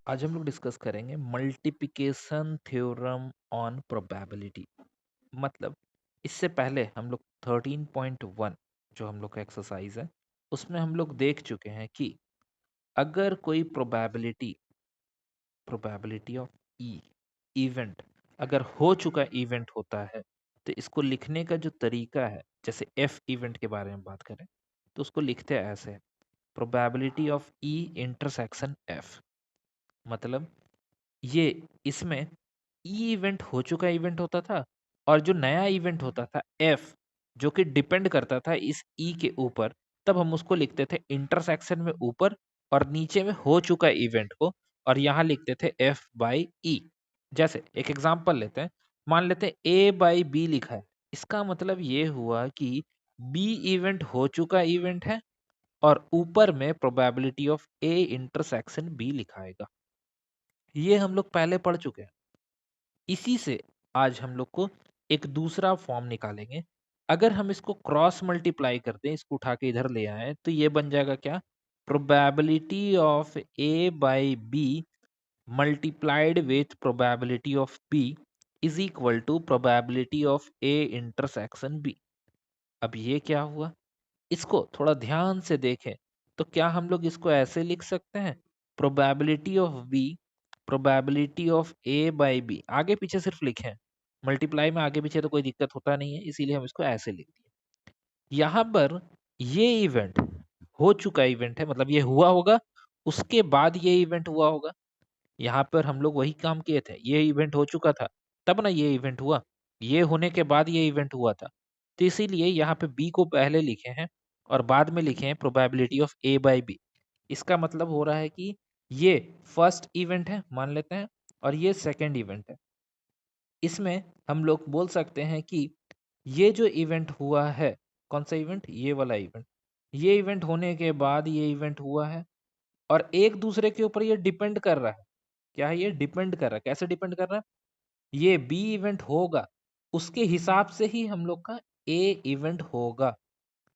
आज हम लोग डिस्कस करेंगे मल्टीप्लिकेशन थ्योरम ऑन प्रोबेबिलिटी। मतलब इससे पहले हम लोग 13.1 जो हम लोग का एक्सरसाइज है उसमें हम लोग देख चुके हैं कि अगर कोई प्रोबेबिलिटी ऑफ ई इवेंट अगर हो चुका इवेंट होता है तो इसको लिखने का जो तरीका है, जैसे एफ इवेंट के बारे में बात करें तो उसको लिखते हैं ऐसे: probability of E intersection F. मतलब ये इसमें ई इवेंट हो चुका इवेंट होता था और जो नया इवेंट होता था एफ, जो कि डिपेंड करता था इस ई के ऊपर, तब हम उसको लिखते थे इंटरसेक्शन में ऊपर और नीचे में हो चुका इवेंट को, और यहाँ लिखते थे एफ बाई ई। जैसे एक एग्जांपल लेते हैं, मान लेते हैं ए बाई बी लिखा है। इसका मतलब ये हुआ कि बी इवेंट हो चुका इवेंट है और ऊपर में probability of A intersection B लिखाएगा। ये हम लोग पहले पढ़ चुके हैं। इसी से आज हम लोग को एक दूसरा फॉर्म निकालेंगे। अगर हम इसको क्रॉस मल्टीप्लाई कर दें, इसको उठा के इधर ले आए, तो ये बन जाएगा क्या? Probability of A by B multiplied with probability of B is equal to probability of A intersection B. अब ये क्या हुआ? इसको थोड़ा ध्यान से देखें तो क्या हम लोग इसको ऐसे लिख सकते हैं: probability of B probability of A by B. आगे पीछे सिर्फ लिखें, मल्टीप्लाई में आगे पीछे तो कोई दिक्कत होता नहीं है, इसीलिए हम इसको ऐसे लिख दिए। यहाँ पर ये इवेंट हो चुका इवेंट है, मतलब ये हुआ होगा, उसके बाद ये इवेंट हुआ होगा। यहाँ पर हम लोग वही काम किए थे, ये इवेंट हो चुका था तब ना ये इवेंट हुआ, ये होने के बाद ये इवेंट हुआ था। तो इसीलिए यहाँ पे बी को पहले लिखे हैं और बाद में लिखे हैं probability of A by B. इसका मतलब हो रहा है कि ये फर्स्ट इवेंट है मान लेते हैं और ये सेकंड इवेंट है। इसमें हम लोग बोल सकते हैं कि ये जो इवेंट हुआ है, कौन सा इवेंट? ये वाला इवेंट। ये इवेंट होने के बाद ये इवेंट हुआ है और एक दूसरे के ऊपर ये डिपेंड कर रहा है। क्या है? ये डिपेंड कर रहा है। कैसे डिपेंड कर रहा है? ये बी इवेंट होगा, उसके हिसाब से ही हम लोग का ए इवेंट होगा।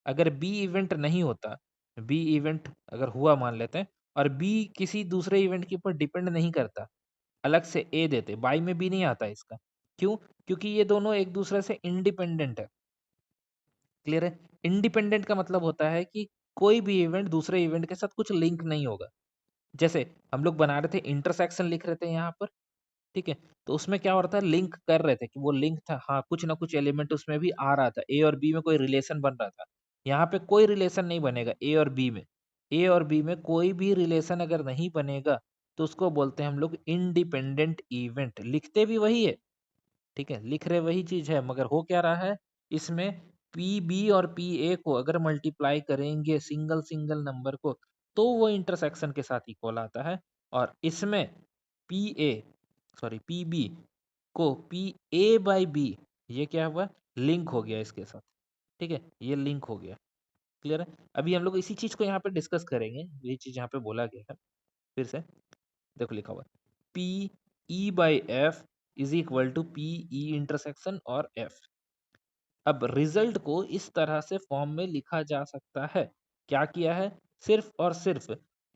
अगर बी इवेंट नहीं होता, बी इवेंट अगर हुआ मान लेते हैं और बी किसी दूसरे इवेंट के ऊपर डिपेंड नहीं करता, अलग से ए देते, बाई में बी नहीं आता इसका। क्यों? क्योंकि ये दोनों एक दूसरे से इंडिपेंडेंट है। क्लियर है? इंडिपेंडेंट का मतलब होता है कि कोई भी इवेंट दूसरे इवेंट के साथ कुछ लिंक नहीं होगा। जैसे हम लोग बना रहे थे, इंटरसेक्शन लिख रहे थे यहाँ पर, ठीक है? तो उसमें क्या हो रहा था, लिंक कर रहे थे कि वो लिंक था, हाँ, कुछ ना कुछ एलिमेंट उसमें भी आ रहा था, ए और बी में कोई रिलेशन बन रहा था। यहाँ पे कोई रिलेशन नहीं बनेगा ए और बी में। ए और बी में कोई भी रिलेशन अगर नहीं बनेगा तो उसको बोलते हैं हम लोग इंडिपेंडेंट इवेंट। लिखते भी वही है, ठीक है, लिख रहे वही चीज है, मगर हो क्या रहा है इसमें, पी बी और पी ए को अगर मल्टीप्लाई करेंगे सिंगल सिंगल नंबर को तो वो इंटरसेक्शन के साथ इक्वल आता है। और इसमें P A sorry P B को पी ए बाई बी, ये क्या हुआ? लिंक हो गया इसके साथ, ठीक है, ये लिंक हो गया। क्लियर है? अभी हम लोग इसी चीज को यहाँ पे डिस्कस करेंगे, ये चीज यहाँ पे बोला गया है। फिर से देखो, लिखा हुआ है P E by F is equal to P E intersection और एफ। अब रिजल्ट को इस तरह से फॉर्म में लिखा जा सकता है। क्या किया है? सिर्फ और सिर्फ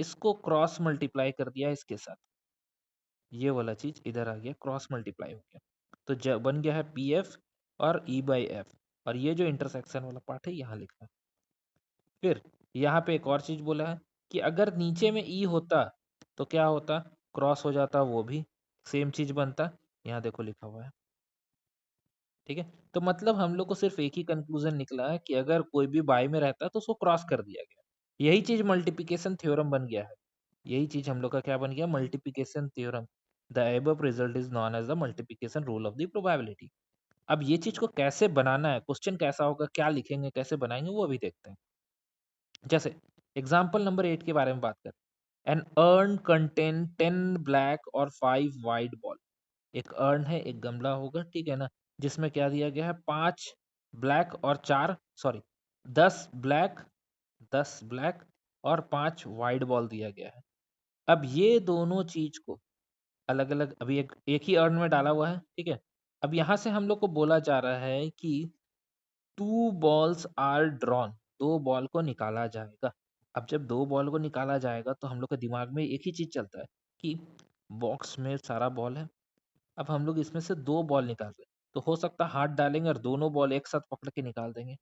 इसको क्रॉस मल्टीप्लाई कर दिया इसके साथ, ये वाला चीज इधर आ गया, क्रॉस मल्टीप्लाई हो गया। तो बन गया है पी एफ और ई बाई एफ, और ये जो इंटरसेक्शन वाला पार्ट है यहाँ लिखना है। फिर यहाँ पे एक और चीज बोला है कि अगर नीचे में ई होता तो क्या होता? क्रॉस हो जाता, वो भी सेम चीज बनता। यहाँ देखो लिखा हुआ है, ठीक है। तो मतलब हम लोग को सिर्फ एक ही कंक्लूजन निकला है कि अगर कोई भी बाई में रहता है तो उसको क्रॉस कर दिया गया। यही चीज मल्टीप्लिकेशन थ्योरम बन गया है। यही चीज हम लोग का क्या बन गया? Multiplication theorem. The above result is known as the multiplication rule of the probability. अब ये चीज को कैसे बनाना है, क्वेश्चन कैसा होगा, क्या लिखेंगे, कैसे बनाएंगे, वो अभी देखते हैं। जैसे एग्जाम्पल नंबर 8 के बारे में बात करें। एन अर्न कंटेन 10 ब्लैक और 5 वाइट बॉल। एक अर्न है, एक गमला होगा, ठीक है ना, जिसमें क्या दिया गया है? 5 ब्लैक और 4 सॉरी 10 ब्लैक, 10 ब्लैक और 5 वाइट बॉल दिया गया है। अब ये दोनों चीज को अलग अलग अभी एक एक ही अर्न में डाला हुआ है, ठीक है। अब यहाँ से हम लोग को बोला जा रहा है कि 2 बॉल्स आर ड्रॉन, 2 बॉल को निकाला जाएगा। अब जब 2 बॉल को निकाला जाएगा तो हम लोग के दिमाग में एक ही चीज चलता है कि बॉक्स में सारा बॉल है। अब हम लोग इसमें से 2 बॉल निकाल रहे हैं, तो हो सकता है हाथ डालेंगे और दोनों बॉल एक साथ पकड़ के निकाल देंगे,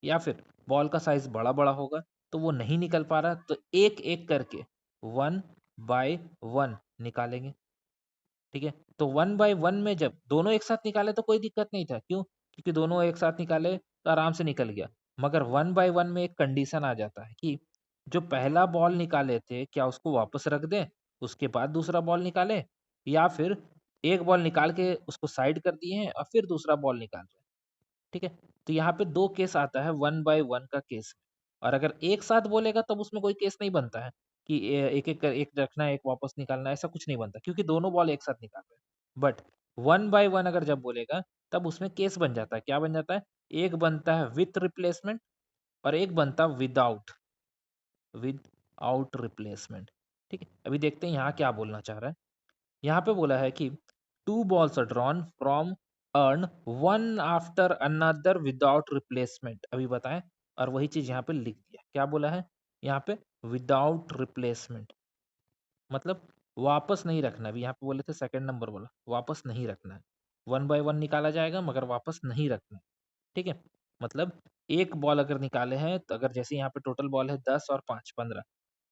या फिर बॉल का साइज़ बड़ा-बड़ा होगा, तो वो नहीं निकल पा रहा, तो एक-एक करके 1 बाय 1 निकालेंगे। ठीक है? तो 1 बाय 1 में जब दोनों एक साथ निकाले तो कोई दिक्कत नहीं था, क्यों? क्योंकि दोनों एक साथ निकाले तो आराम से निकल गया। मगर 1 बाय 1 में एक कंडीशन आ जाता है कि जो पहला बॉल निकाले थे, क्या उसको वापस रख दें, उसके बाद दूसरा बॉल निकालें, या फिर एक बॉल निकाल के उसको साइड कर दिए हैं और फिर दूसरा बॉल निकाल रहे हैं। ठीक है? तो यहाँ पे 2 केस आता है 1 बाय 1 का केस। और अगर एक साथ बोलेगा तब उसमें कोई केस नहीं बनता है कि एक-एक कर एक रखना है, एक वापस निकालना है, ऐसा कुछ नहीं बनता क्योंकि दोनों बॉल एक साथ निकाल रहे हैं। बट 1 बाय 1 अगर जब बोलेगा तब उसमें केस बन जाता है। क्या बन जाता है? एक बनता है विथ रिप्लेसमेंट और एक बनता है विदाउट रिप्लेसमेंट। ठीक है? अभी देखते हैं यहाँ क्या बोलना चाह रहा है। यहाँ पे बोला है कि 2 balls are drawn from urn one after another without replacement। अभी बताएं, और वही चीज यहाँ पे लिख दिया। क्या बोला है यहाँ पे? विदाउट रिप्लेसमेंट, मतलब वापस नहीं रखना। अभी यहाँ पे बोले थे सेकंड नंबर वाला, वापस नहीं रखना है। 1 बाय 1 निकाला जाएगा मगर वापस नहीं रखना है। ठीक है? मतलब एक बॉल अगर निकाले हैं, तो अगर जैसे यहाँ पे टोटल बॉल है 10 और 5 15,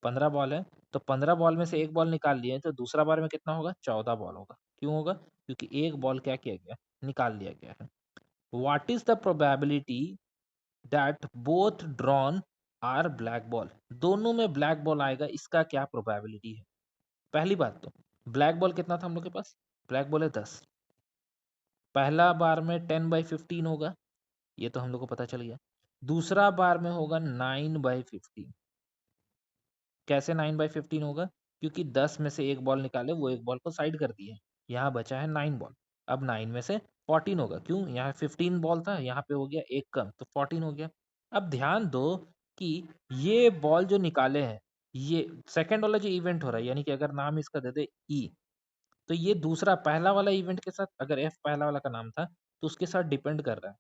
15 बॉल है, तो 15 बॉल में से एक बॉल निकाल लिए तो दूसरा बार में कितना होगा? 14 बॉल होगा। क्यों होगा? क्योंकि एक बॉल क्या किया गया? निकाल लिया गया है। What is the probability that both drawn are black ball? दोनों में ब्लैक बॉल आएगा, इसका क्या प्रोबेबिलिटी है? पहली बात तो ब्लैक बॉल कितना था हम लोग के पास? ब्लैक बॉल है 10। पहला बार में 10/15 होगा, ये तो हम लोग को पता चल गया। दूसरा बार में होगा 9/15। कैसे 9/15 होगा? क्योंकि 10 में से एक बॉल निकाले, वो एक बॉल को साइड कर दिए। यहाँ बचा है 9 बॉल। अब 9 में से 14 होगा, क्यों? यहाँ 15 बॉल था, यहाँ पे हो गया एक कम, तो 14 हो गया। अब ध्यान दो कि ये बॉल जो निकाले हैं, ये सेकंड वाला जो इवेंट हो रहा है, यानी कि अगर नाम इसका दे दे ई, तो ये दूसरा पहला वाला इवेंट के साथ, अगर एफ पहला वाला का नाम था, तो उसके साथ डिपेंड कर रहा है।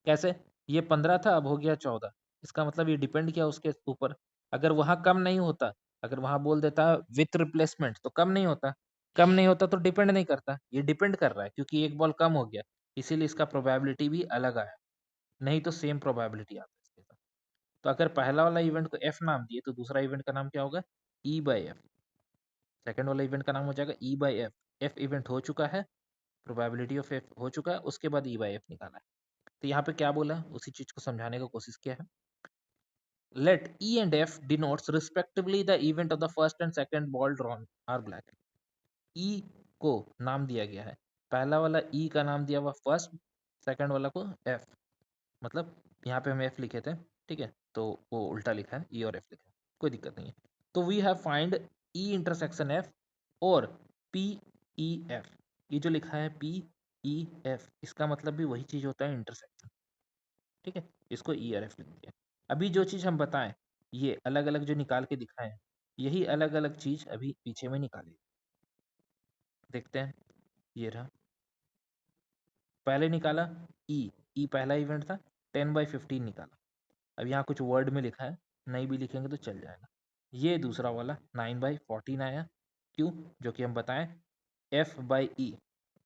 कैसे? ये 15 था, अब हो गया 14। इसका मतलब ये डिपेंड किया उसके ऊपर। अगर वहाँ कम नहीं होता, अगर वहाँ बोल देता विथ रिप्लेसमेंट, तो कम नहीं होता। कम नहीं होता तो डिपेंड नहीं करता। ये डिपेंड कर रहा है क्योंकि एक बॉल कम हो गया, इसीलिए इसका प्रोबेबिलिटी भी अलग आया। नहीं तो सेम प्रोबेबिलिटी आता है इसके साथ। तो अगर पहला वाला इवेंट को एफ नाम दिए, तो दूसरा इवेंट का नाम क्या होगा? ई बाई एफ। सेकंड वाला इवेंट का नाम हो जाएगा ई बाई एफ। एफ इवेंट हो चुका है, प्रोबेबिलिटी ऑफ एफ हो चुका है, उसके बाद ई बाई एफ निकाला है। तो यहाँ पे क्या बोला, उसी चीज को समझाने का कोशिश किया है। Let E and F denotes respectively the event of the first and second ball drawn are black. E को नाम दिया गया है, पहला वाला ई का नाम दिया हुआ फर्स्ट, सेकंड वाला को एफ। मतलब यहाँ पे हम एफ लिखे थे, ठीक है, तो वो उल्टा लिखा है, ई और एफ लिखा है, कोई दिक्कत नहीं है। तो we have find E intersection F और पी ई एफ। ये जो लिखा है पी ई एफ, इसका मतलब भी वही चीज होता है, इंटरसेक्शन। ठीक है, इसको ई और एफ लिख दिया। अभी जो चीज़ हम बताएं, ये अलग अलग जो निकाल के दिखाएं, यही अलग अलग चीज़ अभी पीछे में निकाली। देखते हैं, ये रहा। पहले निकाला ई, ई पहला इवेंट था, 10/15 निकाला। अब यहाँ कुछ वर्ड में लिखा है, नहीं भी लिखेंगे तो चल जाएगा। ये दूसरा वाला 9/14 आया, क्यों? जो कि हम बताएं, F by E,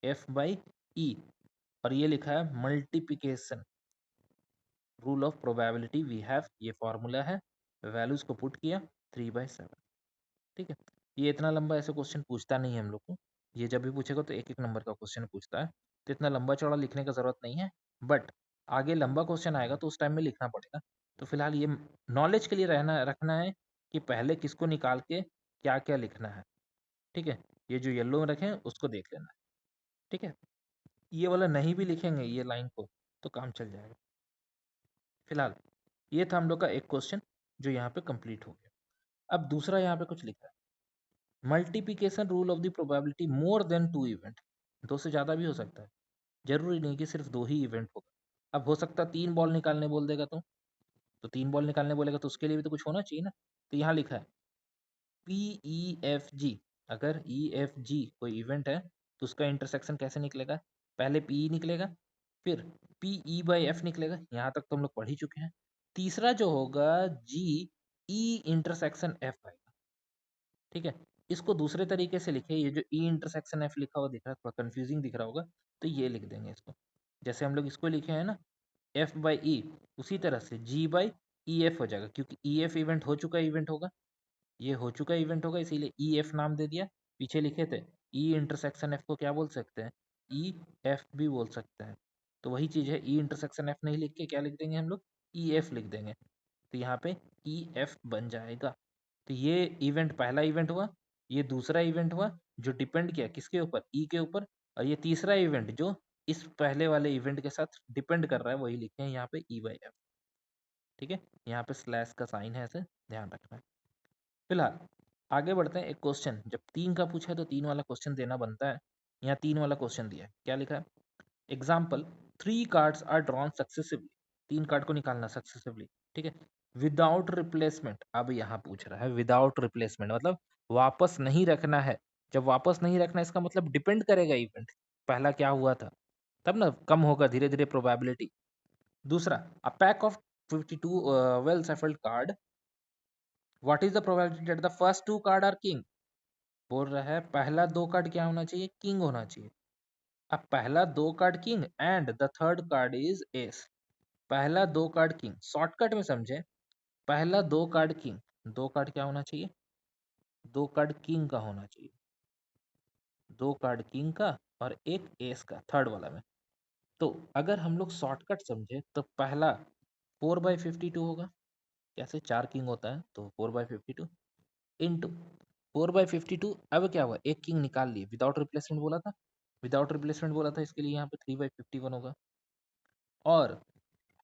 F by E. और ये लिखा है multiplication rule of probability we have, ये फॉर्मूला है, वैल्यूज को पुट किया 3/7। ठीक है, ये इतना लंबा ऐसे क्वेश्चन पूछता नहीं है हम लोग को। ये जब भी पूछेगा तो एक एक नंबर का क्वेश्चन पूछता है, तो इतना लंबा चौड़ा लिखने का जरूरत नहीं है। बट आगे लंबा क्वेश्चन आएगा तो उस टाइम में लिखना पड़ेगा। तो फिलहाल ये नॉलेज के लिए रहना रखना है कि पहले किसको निकाल के क्या क्या लिखना है। ठीक है, ये जो येलो में रखें उसको देख लेना है। ठीक है, ये वाला नहीं भी लिखेंगे ये लाइन को तो काम चल जाएगा। फिलहाल ये था हम लोग का एक क्वेश्चन जो यहाँ पे कंप्लीट हो गया। अब दूसरा यहाँ पे कुछ लिखा है, multiplication rule of the probability more than 2 event. दो से ज़्यादा भी हो सकता है, जरूरी नहीं कि सिर्फ 2 ही इवेंट होगा। अब हो सकता है 3 बॉल निकालने बोल देगा तो 3 बॉल निकालने बोलेगा तो उसके लिए भी तो कुछ होना चाहिए ना। तो यहाँ लिखा है पी ई एफ जी। अगर ई एफ जी कोई इवेंट है तो उसका इंटरसेक्शन कैसे निकलेगा? पहले पी ई निकलेगा, फिर पी ई बाई एफ निकलेगा। यहाँ तक तो हम लोग पढ़ ही चुके हैं। तीसरा जो होगा जी ई इंटरसेक्शन एफ आएगा। ठीक है, इसको दूसरे तरीके से लिखे, ये जो ई इंटरसेक्शन एफ लिखा हुआ दिख रहा है, थोड़ा कंफ्यूजिंग दिख रहा होगा, तो ये लिख देंगे इसको। जैसे हम लोग इसको लिखे हैं ना एफ बाई ई, उसी तरह से जी बाई ई एफ हो जाएगा, क्योंकि ई एफ इवेंट हो चुका इवेंट होगा, ये हो चुका इवेंट होगा, इसीलिए ई एफ नाम दे दिया। पीछे लिखे थे ई इंटरसेक्शन एफ को क्या बोल सकते हैं, ई एफ भी बोल सकते हैं। तो वही चीज़ है, ई इंटरसेक्शन एफ नहीं लिख के क्या लिख देंगे हम लोग, ई एफ लिख देंगे। तो यहाँ पे ई एफ बन जाएगा। तो ये इवेंट पहला इवेंट हुआ, ये दूसरा इवेंट हुआ जो डिपेंड किया किसके ऊपर, ई के ऊपर, और ये तीसरा इवेंट जो इस पहले वाले इवेंट के साथ डिपेंड कर रहा है, वही लिखे हैं यहाँ पे ई बाई एफ। ठीक है, यहाँ पे स्लैश का साइन है, ऐसे ध्यान रखना है। फिलहाल आगे बढ़ते हैं। एक क्वेश्चन जब 3 का पूछा है तो 3 वाला क्वेश्चन देना बनता है। यहाँ 3 वाला क्वेश्चन दिया है, क्या लिखा है, example 3 cards are drawn successively, 3 card को निकालना सक्सेसिवली, ठीक है, विदाउट रिप्लेसमेंट। अब यहाँ पूछ रहा है विदाउट रिप्लेसमेंट मतलब वापस नहीं रखना है। जब वापस नहीं रखना इसका मतलब डिपेंड करेगा इवेंट पहला क्या हुआ था, तब ना कम होगा धीरे धीरे प्रोबेबिलिटी। दूसरा, a pack of 52 well shuffled card, what is the probability that the first 2 card are king. बोल रहा है पहला 2 कार्ड क्या होना चाहिए, किंग होना चाहिए। अब पहला 2 card king and the third card is S. पहला 2 कार्ड किंग, शॉर्टकट में समझे, पहला 2 कार्ड किंग, 2 कार्ड क्या होना चाहिए, 2 कार्ड किंग का होना चाहिए, 2 कार्ड किंग का और एक एस का थर्ड वाला में। तो अगर हम लोग शॉर्टकट समझे तो पहला 4/52 होगा, कैसे 4 किंग होता है तो 4/52 इंटू 4/52। अब क्या हुआ, एक किंग निकाल लिए, विदाउट रिप्लेसमेंट बोला था, विदाउट रिप्लेसमेंट बोला था, इसके लिए यहाँ पे 3/51 होगा। और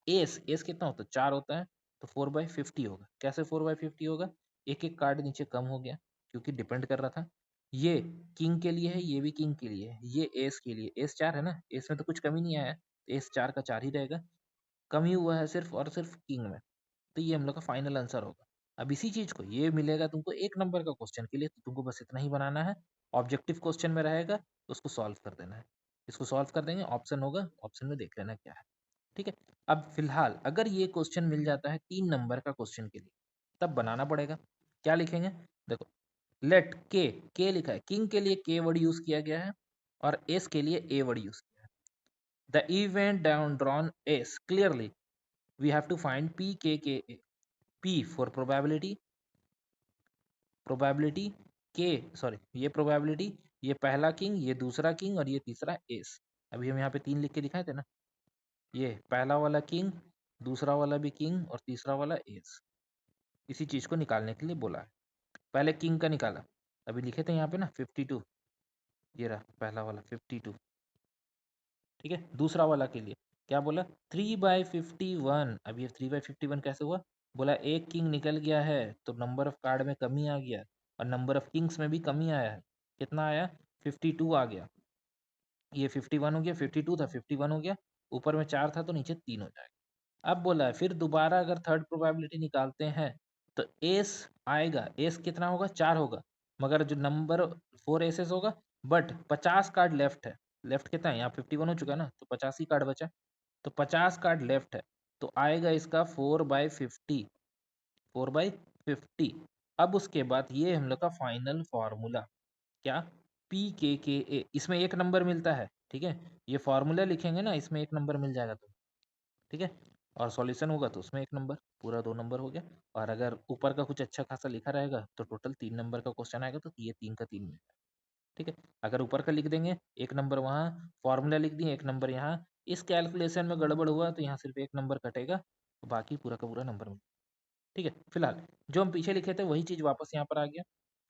एस, एस कितना होता है, 4 होता है, तो 4/50 होगा। कैसे 4/50 होगा, एक एक कार्ड नीचे कम हो गया क्योंकि डिपेंड कर रहा था। ये किंग के लिए है, ये भी किंग के लिए है, ये एस के लिए, एस 4 है ना, एस में तो कुछ कमी नहीं आया है, एस 4 का 4 ही रहेगा, कम ही हुआ है सिर्फ और सिर्फ किंग में। तो ये हम लोग का फाइनल आंसर होगा। अब इसी चीज को ये मिलेगा तुमको 1 नंबर का क्वेश्चन के लिए, तो तुमको बस इतना ही बनाना है, ऑब्जेक्टिव क्वेश्चन में रहेगा तो उसको सॉल्व कर देना है। इसको सॉल्व कर देंगे, ऑप्शन होगा, ऑप्शन में देख लेना क्या है। ठीक है, अब फिलहाल अगर ये क्वेश्चन मिल जाता है 3 नंबर का क्वेश्चन के लिए, तब बनाना पड़ेगा। क्या लिखेंगे, देखो, लेट के लिखा है, किंग के लिए के वर्ड यूज किया गया है और एस के लिए ए वर्ड यूज किया है। The event down drawn as clearly we have to find P K A. P for probability, probability K, sorry ये probability, ये पहला किंग, ये दूसरा किंग और ये तीसरा एस। अभी हम यहाँ पे 3 लिख के दिखाए थे ना, ये पहला वाला किंग, दूसरा वाला भी किंग और तीसरा वाला एस। इसी चीज को निकालने के लिए बोला है। पहले किंग का निकाला, अभी लिखे थे यहाँ पे ना 52, ये रहा पहला वाला 52। ठीक है, दूसरा वाला के लिए क्या बोला, 3/51। अब ये 3/51 कैसे हुआ, बोला एक किंग निकल गया है तो नंबर ऑफ कार्ड में कमी आ गया और नंबर ऑफ किंग्स में भी कमी आया है। कितना आया, 52 आ गया। ये 51 हो गया, 52 था 51 हो गया, ऊपर में 4 था तो नीचे 3 हो जाएगा। अब बोला है फिर दोबारा अगर थर्ड प्रोबेबिलिटी निकालते हैं तो एस आएगा, एस कितना होगा, 4 होगा, मगर जो नंबर 4 एसेस होगा, बट 50 कार्ड लेफ्ट है। लेफ्ट कितना है, यहाँ 51 हो चुका है ना, तो 50 ही कार्ड बचा, तो 50 कार्ड लेफ्ट है, तो आएगा इसका 4/50, 4/50। अब उसके बाद ये हम लोग का फाइनल फॉर्मूला, क्या, P इसमें एक नंबर मिलता है, ठीक है, ये फॉर्मूला लिखेंगे ना, इसमें एक नंबर मिल जाएगा तो, ठीक है, और सॉल्यूशन होगा तो उसमें एक नंबर, पूरा 2 नंबर हो गया। और अगर ऊपर का कुछ अच्छा खासा लिखा रहेगा तो टोटल 3 नंबर का क्वेश्चन आएगा, तो ये 3 का 3 मिल जाएगा। ठीक है, अगर ऊपर का लिख देंगे, एक नंबर वहाँ, फॉर्मूला लिख दिए, एक नंबर यहाँ, इस कैलकुलेशन में गड़बड़ हुआ तो यहाँ सिर्फ एक नंबर कटेगा, तो बाकी पूरा का पूरा नंबर मिल। ठीक है, फिलहाल जो हम पीछे लिखे थे वही चीज वापस यहाँ पर आ गया,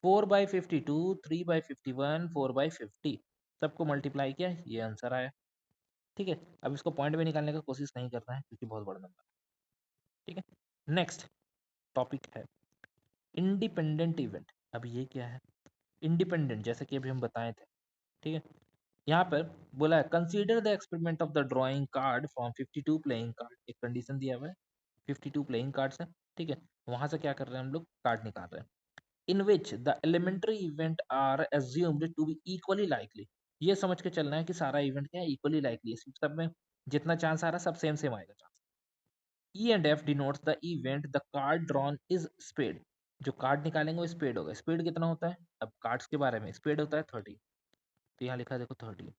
4/52, 3/51, 4/50, सबको मल्टीप्लाई किया, ये आंसर आया। ठीक है, अब इसको पॉइंट में निकालने का कोशिश नहीं करना है क्योंकि बहुत बड़ा नंबर है। ठीक है, नेक्स्ट टॉपिक है इंडिपेंडेंट इवेंट। अब ये क्या है, इंडिपेंडेंट जैसे कि अभी हम बताए थे। ठीक है, यहाँ पर बोला है consider the experiment of the drawing card from 52 playing card, एक कंडीशन दिया हुआ है, 52 प्लेइंग कार्ड्स है। ठीक है, वहां से क्या कर रहे हैं हम लोग, कार्ड निकाल रहे हैं, in which the elementary event are assumed to be equally likely. ये समझ के चलना है कि सारा इवेंट क्या है, इक्वली लाइकली, सब में जितना चांस आ रहा है सब सेम सेम आएगा chance. E and F denotes the event the card drawn is spade। जो कार्ड निकालेंगे वो स्पीड होगा। स्पीड कितना होता है, अब कार्ड्स के बारे में, स्पीड होता है 30, तो यहाँ लिखा है देखो 30।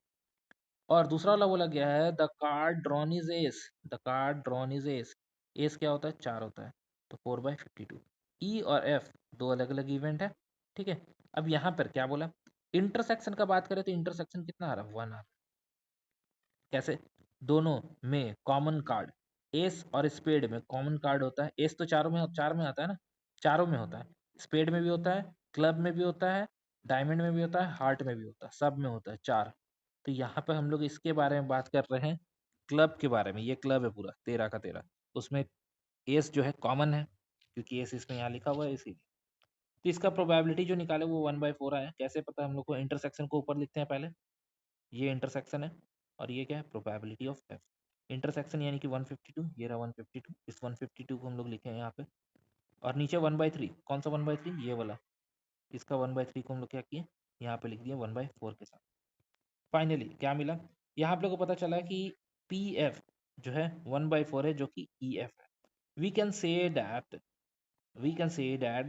और दूसरा वाला बोला गया है the card drawn is S, the card drawn is S. S क्या होता है, 4 होता है, तो 4/52। ई और एफ दो अलग अलग इवेंट है, ठीक है। अब यहाँ पर क्या बोला, इंटरसेक्शन का बात करें तो इंटरसेक्शन कितना आ रहा है, 1 आ रहा है। कैसे, दोनों में कॉमन कार्ड, एस और स्पेड में कॉमन कार्ड होता है। एस तो चारों में, चार में आता है ना, चारों में होता है। स्पेड में भी होता है, क्लब में भी होता है, डायमंड में भी होता है, हार्ट में भी होता है, सब में होता है 4। तो यहाँ पे हम लोग इसके बारे में बात कर रहे हैं, क्लब के बारे में। ये क्लब है पूरा 13 का 13, उसमें एस जो है कॉमन है, क्योंकि एस इसमें यहाँ लिखा हुआ है इसीलिए। तो इसका प्रोबेबिलिटी जो निकाले वो 1/4 आया। कैसे पता, हम लोग को इंटरसेक्शन को ऊपर लिखते हैं पहले, ये इंटरसेक्शन है और ये क्या है, प्रोबेबिलिटी ऑफ एफ। इंटरसेक्शन यानी कि 152, ये रहा 152, इस 152 को हम लोग लिखे हैं यहाँ पे। और नीचे 1/3, कौन सा 1/3, ये वाला, इसका 1/3 को हम लोग क्या किए, यहाँ पे लिख दिए 1/4 के साथ। फाइनली क्या मिला, यहाँ आप लोग को पता चला कि पी एफ जो है 1/4 है, जो कि ई एफ है। We can say that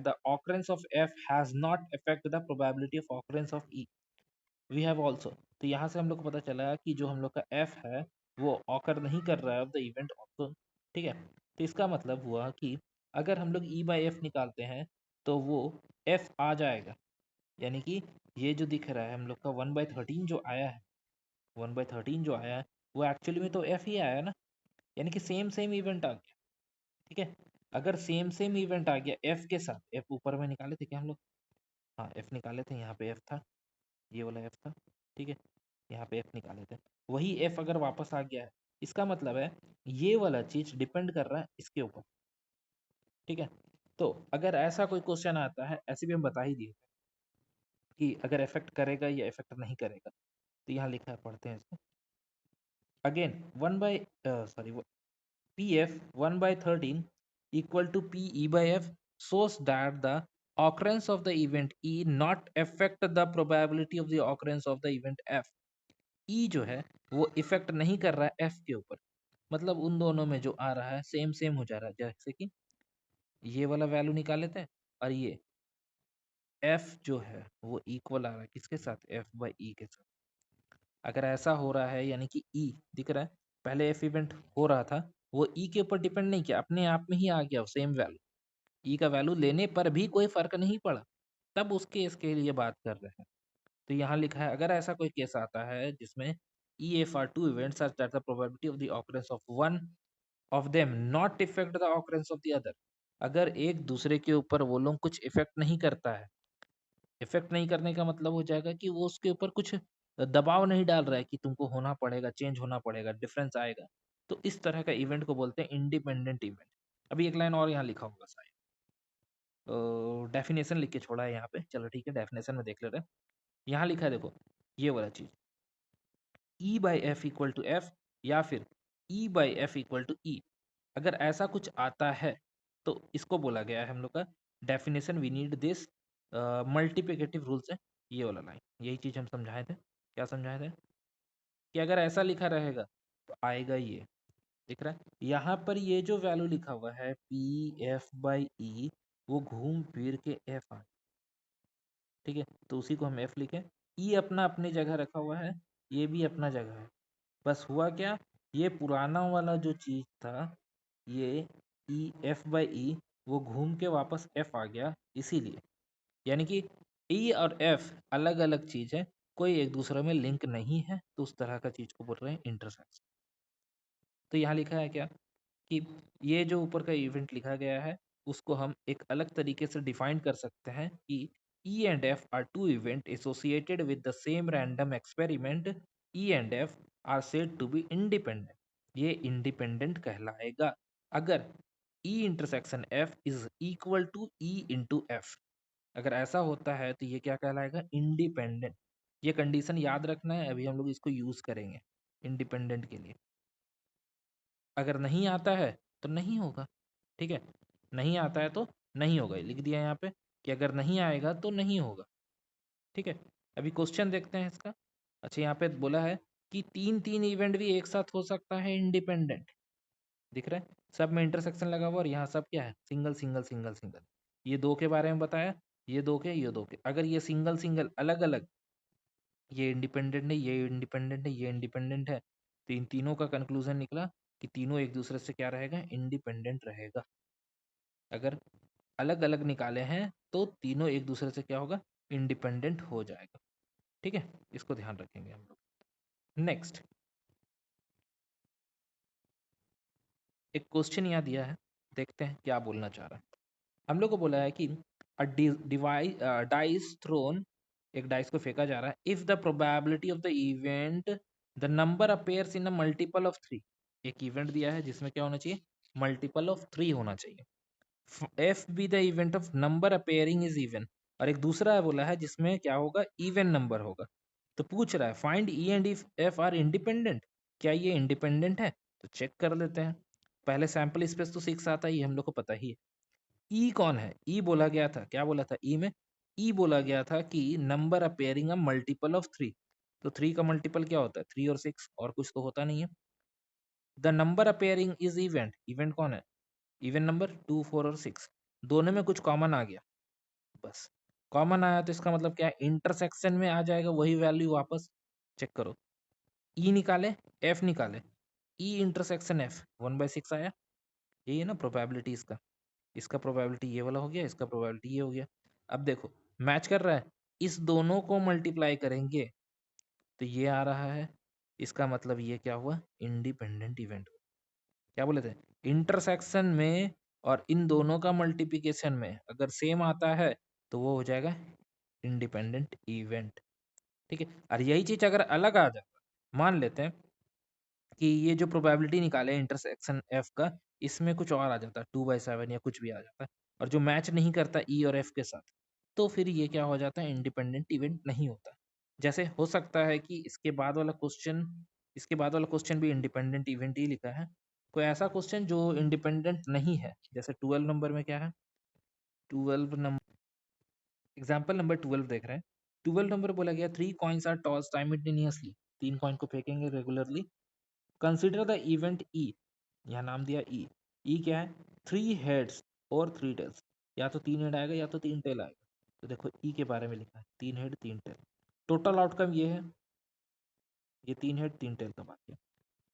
the occurrence of f has not affect the probability of occurrence of e. We have also, तो यहाँ से हम लोग को पता चला कि जो हम लोग का एफ है वो ऑकर नहीं कर रहा है ऑफ द इवेंट ऑल्सो, ठीक है। तो इसका मतलब हुआ कि अगर हम लोग E/F निकालते हैं तो वो एफ आ जाएगा, यानी कि ये जो दिख रहा है हम लोग का 1/13 जो आया है, 1/13 जो आया है वो एक्चुअली में तो एफ ही आया है ना, यानी कि सेम सेम इवेंट आ गया, ठीक है। अगर सेम सेम इवेंट आ गया एफ के साथ, एफ ऊपर में निकाले थे क्या हम लोग, हाँ एफ निकाले थे, यहाँ पे एफ था, ये वाला एफ था, ठीक है। यहाँ पे एफ निकाले थे, वही एफ अगर वापस आ गया है, इसका मतलब है ये वाला चीज डिपेंड कर रहा है इसके ऊपर, ठीक है। तो अगर ऐसा कोई क्वेश्चन आता है, ऐसे भी हम बता ही दिए कि अगर इफेक्ट करेगा या इफेक्ट नहीं करेगा, तो यहाँ लिखा है, पढ़ते हैं इसको again. 1/Pf 1/13 equal to Pe/f shows that the occurrence of the event E not affect the probability of the occurrence of the event F. E जो है वो इफेक्ट नहीं कर रहा है F के ऊपर, मतलब उन दोनों में जो आ रहा है सेम सेम हो जा रहा है। जैसे कि ये वाला वैल्यू निकाल लेते हैं और ये F जो है वो इक्वल आ रहा है किसके साथ, F/E के साथ। अगर ऐसा हो रहा है यानी कि E दिख रहा है, पहले F इवेंट हो रहा था, वो E के ऊपर डिपेंड नहीं किया, अपने आप में ही आ गया सेम वैल्यू। ई का वैल्यू लेने पर भी कोई फर्क नहीं पड़ा, तब उस केस के लिए बात कर रहे हैं। तो यहाँ लिखा है अगर ऐसा कोई केस आता है जिसमें EF are 2 events such that the probability of the occurrence of one of them not affect the occurrence of the other, अगर एक दूसरे के ऊपर वो लोग कुछ इफेक्ट नहीं करता है, इफेक्ट नहीं करने का मतलब हो जाएगा कि वो उसके ऊपर कुछ दबाव नहीं डाल रहा है कि तुमको होना पड़ेगा, चेंज होना पड़ेगा, डिफरेंस आएगा, तो इस तरह का इवेंट को बोलते हैं इंडिपेंडेंट इवेंट। अभी एक लाइन और यहाँ लिखा होगा शायद, डेफिनेशन लिख के छोड़ा है यहाँ पे, चलो ठीक है डेफिनेशन में देख ले रहे हैं। यहाँ लिखा है देखो, ये वाला चीज E/F इक्वल टू एफ या फिर E/F इक्वल टू ई, अगर ऐसा कुछ आता है तो इसको बोला गया है हम लोग का definition, we need this multiplicative rules है, ये वाला लाइन, यही चीज हम समझाए थे। क्या समझाए थे, कि अगर ऐसा लिखा रहेगा तो आएगा ये, दिख रहा है यहाँ पर ये जो वैल्यू लिखा हुआ है P/F/E, वो घूम फिर के एफ आ, ठीक है, तो उसी को हम एफ लिखें। ई अपना अपनी जगह रखा हुआ है, ये भी अपना जगह है, बस हुआ क्या, ये पुराना वाला जो चीज था, ये F/E वो घूम के वापस एफ आ गया, इसीलिए, यानी कि ई और एफ अलग अलग चीज है, कोई एक दूसरे में लिंक नहीं है, तो उस तरह का चीज को बोल रहे हैं इंटरसेक्शन। तो यहाँ लिखा है क्या, कि ये जो ऊपर का इवेंट लिखा गया है उसको हम एक अलग तरीके से डिफाइन कर सकते हैं कि E and F are 2 events associated with the same random experiment. E and F are said to be independent. ये इंडिपेंडेंट कहलाएगा अगर E intersection F is equal to E into F। अगर ऐसा होता है तो ये क्या कहलाएगा, इंडिपेंडेंट। ये कंडीशन याद रखना है, अभी हम लोग इसको यूज करेंगे इंडिपेंडेंट के लिए। अगर नहीं आता है तो नहीं होगा, ठीक है, नहीं आता है तो नहीं होगा, लिख दिया यहाँ पे कि अगर नहीं आएगा तो नहीं होगा, ठीक है। अभी क्वेश्चन देखते हैं इसका। अच्छा यहाँ पे बोला है कि तीन तीन इवेंट भी एक साथ हो सकता है इंडिपेंडेंट, दिख रहा है, सब में इंटरसेक्शन लगा हुआ और यहाँ सब क्या है, सिंगल सिंगल सिंगल सिंगल। ये दो के बारे में बताया, ये दो के, ये दो के। अगर ये सिंगल सिंगल अलग अलग, ये इंडिपेंडेंट है, ये इंडिपेंडेंट है, ये इंडिपेंडेंट है, तो इन तीनों का कंक्लूजन निकला कि तीनों एक दूसरे से क्या रहेगा, इंडिपेंडेंट रहेगा। अगर अलग अलग निकाले हैं तो तीनों एक दूसरे से क्या होगा, इंडिपेंडेंट हो जाएगा। ठीक है, इसको ध्यान रखेंगे हम लोग। नेक्स्ट, एक क्वेश्चन यहाँ दिया है, देखते हैं क्या बोलना चाह रहा है। हम लोग को बोला है कि डाइस थ्रोन, एक डाइस को फेंका जा रहा है, if the probability of the event the number appears in a multiple of 3। एक इवेंट दिया है जिसमें क्या होना चाहिए, मल्टीपल ऑफ 3 होना चाहिए। F be the event of number appearing is even, और एक दूसरा है बोला है जिसमें क्या होगा, इवन नंबर होगा। तो पूछ रहा है find E and if F R independent, क्या ये इंडिपेंडेंट है? तो चेक कर लेते हैं। पहले सैंपल स्पेस तो 6 आता ही, हम लोग को पता ही है। ई कौन है, ई बोला गया था, क्या बोला था ई में, ई बोला गया था कि number appearing a multiple of 3। तो 3 का मल्टीपल क्या होता है, 3 और 6, और कुछ तो होता नहीं है। The number appearing is event, event कौन है, इवन नंबर 2, 4 और 6, दोनों में कुछ कॉमन आ गया, बस। कॉमन आया तो इसका मतलब क्या है, इंटरसेक्शन में आ जाएगा वही वैल्यू वापस। चेक करो, ई निकाले, एफ निकाले, ई इंटरसेक्शन एफ 1/6 आया। यही है ना प्रोबेबिलिटी इसका, इसका प्रोबेबिलिटी ये वाला हो गया, इसका प्रोबेबिलिटी ये हो गया। अब देखो मैच कर रहा है, इस दोनों को मल्टीप्लाई करेंगे तो ये आ रहा है, इसका मतलब ये क्या हुआ, इंडिपेंडेंट इवेंट। क्या बोले थे, इंटरसेक्शन में और इन दोनों का मल्टीप्लिकेशन में अगर सेम आता है तो वो हो जाएगा इंडिपेंडेंट इवेंट। ठीक है, और यही चीज अगर अलग आ जाता, मान लेते हैं कि ये जो प्रोबेबिलिटी निकाले इंटरसेक्शन एफ का, इसमें कुछ और आ जाता है 2/7 या कुछ भी आ जाता है, और जो मैच नहीं करता ई और एफ के साथ, तो फिर ये क्या हो जाता है, इंडिपेंडेंट इवेंट नहीं होता। जैसे हो सकता है कि इसके बाद वाला क्वेश्चन, इसके बाद वाला क्वेश्चन भी इंडिपेंडेंट इवेंट ही लिखा है। कोई ऐसा क्वेश्चन जो इंडिपेंडेंट नहीं है, जैसे 12 नंबर में क्या है, 12 नंबर, एग्जाम्पल नंबर 12 देख रहे हैं। 12 नंबर बोला गया 3 coins are toss simultaneously, 3 coin को फेंकेंगे regularly. Consider the event E, यहाँ नाम दिया ई। ई क्या है, 3 हेड्स और 3 टेल्स, या तो 3 हेड आएगा या तो 3 टेल आएगा। तो देखो ई के बारे में लिखा है 3 हेड 3 टेल, टोटल आउटकम ये है, ये 3 हेड 3 टेल का बात है।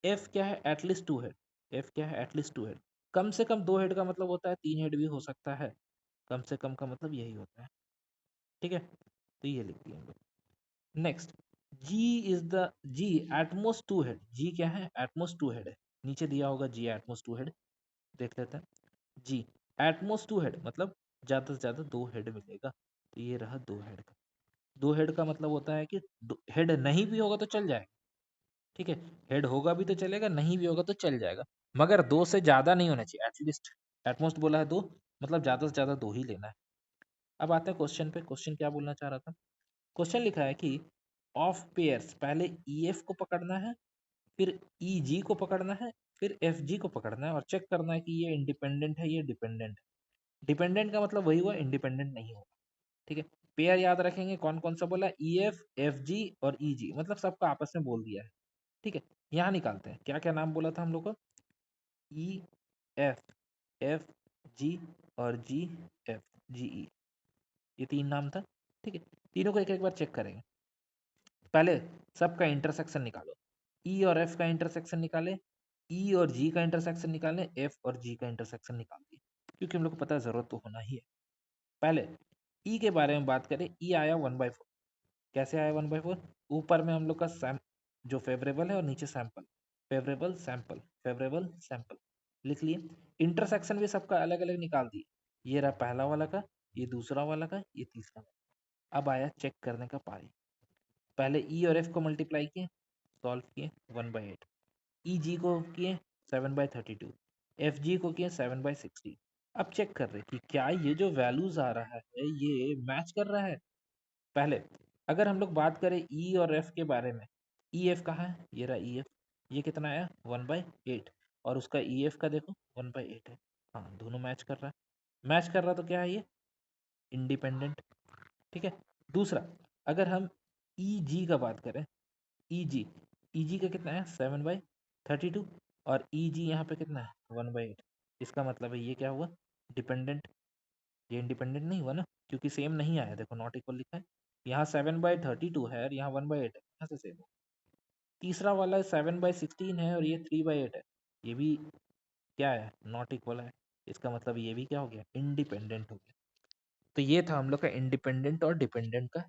एफ क्या है, एटलीस्ट 2 हेड, एफ क्या है, एटलीस्ट 2 हेड। कम से कम 2 हेड का मतलब होता है 3 हेड भी हो सकता है, कम से कम का मतलब यही होता है। ठीक है, तो ये लिख दिया हम लोग। Next, G is the, G at most 2 head, G क्या है, एटमोस्ट 2 हेड है, नीचे दिया होगा जी एटमोस्ट 2 हेड, देख लेते हैं। जी एटमोस्ट 2 हेड मतलब ज़्यादा से ज़्यादा 2 हेड मिलेगा, तो ये रहा 2 हेड का। 2 हेड का मतलब होता है कि हेड नहीं भी होगा तो चल जाएगा। ठीक है, हेड होगा भी तो चलेगा, नहीं भी होगा तो चल जाएगा, मगर 2 से ज़्यादा नहीं होना चाहिए, एटलीस्ट। एटमोस्ट बोला है 2, मतलब ज़्यादा से ज़्यादा 2 ही लेना है। अब आते हैं क्वेश्चन पे, क्वेश्चन क्या बोलना चाह रहा था। क्वेश्चन लिखा है कि ऑफ पेयर्स, पहले ई एफ को पकड़ना है, फिर ई जी को पकड़ना है, फिर एफ जी को पकड़ना है, और चेक करना है कि ये इंडिपेंडेंट है, ये डिपेंडेंट है। डिपेंडेंट का मतलब वही हुआ, इंडिपेंडेंट नहीं होगा। ठीक है, पेयर याद रखेंगे कौन कौन सा बोला, ई एफ, एफ जी और ई जी, मतलब सबका आपस में बोल दिया है। ठीक है, यहाँ निकालते हैं क्या क्या नाम बोला था हम लोग को, ई एफ, एफ जी और जी एफ, जी ई, ये 3 नाम था। ठीक है, तीनों को एक एक बार चेक करेंगे। पहले सबका इंटरसेक्शन निकालो, ई और एफ का इंटरसेक्शन निकाले, ई और जी का इंटरसेक्शन निकालें, एफ और जी का इंटरसेक्शन निकाल दिए, क्योंकि हम लोग को पता है जरूरत तो होना ही है। पहले ई के बारे में बात करें, ई आया 1/4। कैसे आया 1/4, ऊपर में हम लोग का सैम जो फेवरेबल है और नीचे sample, favourable sample, favourable sample लिख लिए। इंटरसेक्शन भी सबका अलग अलग निकाल दिए, ये रहा पहला वाला का, ये दूसरा वाला का, ये तीसरा वाला। अब आया चेक करने का पारी। पहले ई और एफ को मल्टीप्लाई किए, सॉल्व किए 1/8, ई जी को किए 7/32, एफ जी को किए 7/60। अब चेक कर रहे कि क्या ये जो वैल्यूज आ रहा है ये मैच कर रहा है। पहले अगर हम लोग बात करें ई और एफ के बारे में, ई एफ कहाँ है, ये रहा ई एफ, ये कितना आया 1/8, और उसका ई एफ का देखो 1/8 है। हाँ, दोनों मैच कर रहा है, मैच कर रहा तो क्या है ये, इंडिपेंडेंट। ठीक है, दूसरा अगर हम ई जी का बात करें, ई जी, ई जी का कितना है 7/32, और ई जी यहाँ पे कितना है 1/8, इसका मतलब है ये क्या हुआ, डिपेंडेंट। ये इंडिपेंडेंट नहीं हुआ ना, क्योंकि सेम नहीं आया, देखो नॉट इक्वल लिखा है। यहाँ 7/32 है और यहाँ 1/8 है, यहाँ से सेम है। तीसरा वाला 7/16 है और ये 3/8 है, ये भी क्या है, नॉट इक्वल है। इसका मतलब ये भी क्या हो गया, इंडिपेंडेंट हो गया। तो ये था हम लोग का इंडिपेंडेंट और डिपेंडेंट का